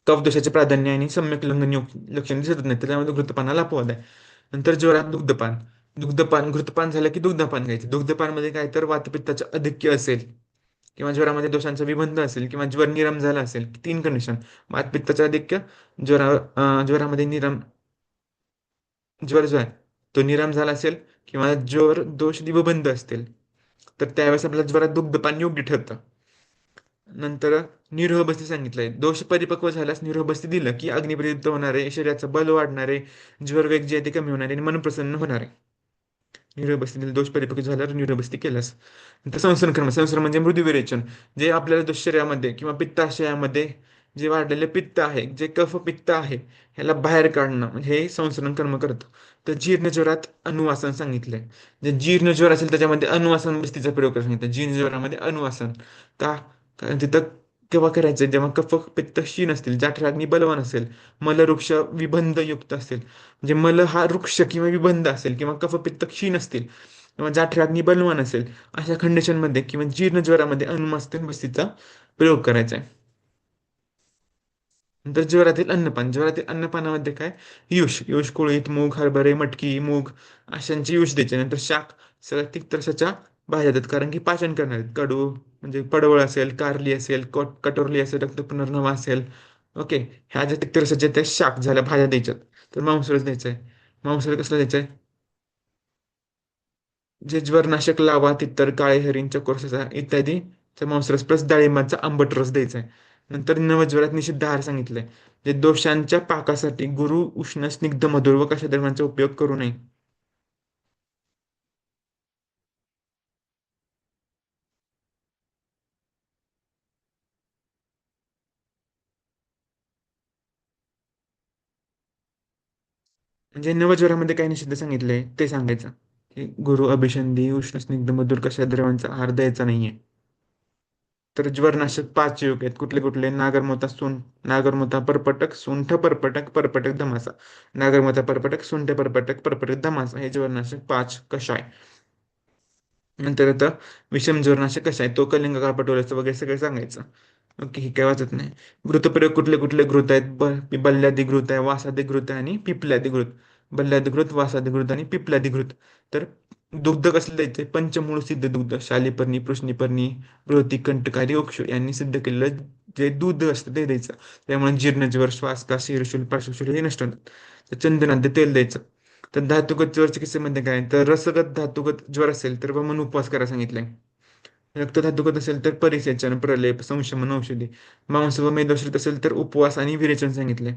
कफदोषाचे प्राधान्य आणि सम्यक लंघन योग लक्षण दिसत नाही, त्याच्यामध्ये घृतपानाला अपवाद आहे. नंतर ज्वरात दुग्धपान. घृतपान झालं की दुग्धपान घ्यायचं. दुग्धपानमध्ये काय तर वातपित्ताचं अधिक्य असेल किंवा ज्वरामध्ये दोषांचा विबंध असेल किंवा ज्वर निरम झाला असेल, 3 कंडिशन: वातपित्ताचं अधिक्य, ज्वरामध्ये ज्वर जो आहे तो निराम झाला असेल किंवा ज्वर दोष निबंध असतील तर त्यावेळेस आपल्याला ज्वरात दुग्धपान योग्य ठरतं. नंतर निरोहबस्ती सांगितलंय. दोष परिपक्व झाल्यास निरोहबस्ती दिलं की अग्निप्रदीप्त होणारे, शरीराचं बल वाढणारे, ज्वर वेग जे आहे ते कमी होणारे आणि मन प्रसन्न होणारे. न्यूरोबस्ती दोष परिपक्व झाल्यावर न्यूरोबस्ती केल्यास. नंतर संसरण कर्म. संसरण म्हणजे मृदुविरेचन. जे आपल्याला शरीरामध्ये किंवा पित्ताशयामध्ये जे वाढलेले पित्त आहे, जे कफ पित्त आहे, ह्याला बाहेर काढणं म्हणजे हे संसरण कर्म करतं. तर जीर्ण ज्वरात अनुवासन सांगितलंय. जे जीर्ण ज्वर असेल त्याच्यामध्ये अनुवासन बस्तीचा प्रयोग करायला सांगितलं. जीर्ण ज्वरामध्ये अनुवासन का? कारण तिथं केव्हा करायचं? जेव्हा कफ पित्त क्षीण असतील, जठराग्नी बलवान असेल, मलवृक्ष विबंध युक्त असेल, म्हणजे मल हा वृक्ष किंवा विबंध असेल किंवा कफपित्त क्षीण असतील किंवा जाठराग्नी बलवान असेल, अशा कंडिशनमध्ये किंवा जीर्ण ज्वरामध्ये अनुमस्तन बस्तीचा प्रयोग करायचा आहे. नंतर ज्वरातील अन्नपानामध्ये काय? युष कुळीथ, मूग, हरभरे, मटकी, मूग अशांची युष द्यायचे. नंतर शाक, सगळ्या तिक्तरसाच्या भाज्या देतात कारण की पाचन करणार आहेत. कडू म्हणजे पडवळ असेल, कारली असेल, कटोरली असेल, रक्त पुनर्नवा असेल, ओके, ह्या ज्या तिक्तरसाच्या त्या शाक झाल्या भाज्या द्यायच्यात. तर मांसरस द्यायचा आहे. मांसरस कसला द्यायचा आहे? जे ज्वरनाशक, लावा, तित्तर, काळे हरिण, चकोरसा इत्यादी मांसरस प्लस डाळिंबाचा आंबट रस द्यायचा आहे. नंतर नवज्वरात निषिद्ध आहार सांगितलंय. जे दोषांच्या पाकासाठी गुरु, उष्ण, स्निग्ध, मधुर व कशा द्रव्यांचा उपयोग करू नये. म्हणजे नवज्वरामध्ये काय निषिद्ध सांगितलंय ते सांगायचं. की गुरु, अभिषंधी, उष्ण, स्निग्ध, मधुर कशा द्रव्यांचा आहार द्यायचा नाहीये. तर ज्वरनाशक 5 योग आहेत. कुठले कुठले? नागरमोथा परपटक, सुंठ परपटक, परपटक धमासा. नागरमोथा परपटक, सुंठ परपटक, परपटक धमासा हे ज्वरनाशक 5 कषाय. नंतर आता विषम ज्वरनाशक कशा आहे? तो कलिंग, काळपटोलाचं वगैरे सगळं सांगायचं. ओके, हे काय वाचत नाही. घृतप्रयोग कुठले कुठले घृत आहेत? बल्ल्यादी घृत आहे, वासादी घृत आहे आणि पिपल्यादी घृत. बल्ल्यादी घृत, वासादी घृत आणि पिपल्यादी घृत. तर दुग्ध कसलं द्यायचं? पंचमूळ सिद्ध दुग्ध, शालिपर्णी, पृश्निपर्णी, बृहती, कंटकारी, ओक्षु यांनी सिद्ध केलेलं जे दूध असतं ते द्यायचं. त्यामुळे जीर्णज्वर, श्वासका, शिरशूल, पार्श्वशूल हे नष्ट होतात. तर चंदनात तेल द्यायचं. तर धातुगत ज्वर चिकित्सेमध्ये काय? तर रसगत धातुगत ज्वर असेल तर मग उपवास करायला सांगितलंय. रक्तधातुगत असेल तर परिसेचन, प्रलेप, संशमन, औषधी. मांस व मेदोश्रित असेल तर उपवास आणि विरेचन सांगितलंय.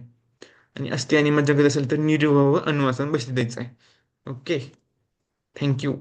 आणि अस्थि आणि मज्जागत असेल तर निर्विवाह व अनुवासन बसती द्यायचं आहे. Okay, thank you.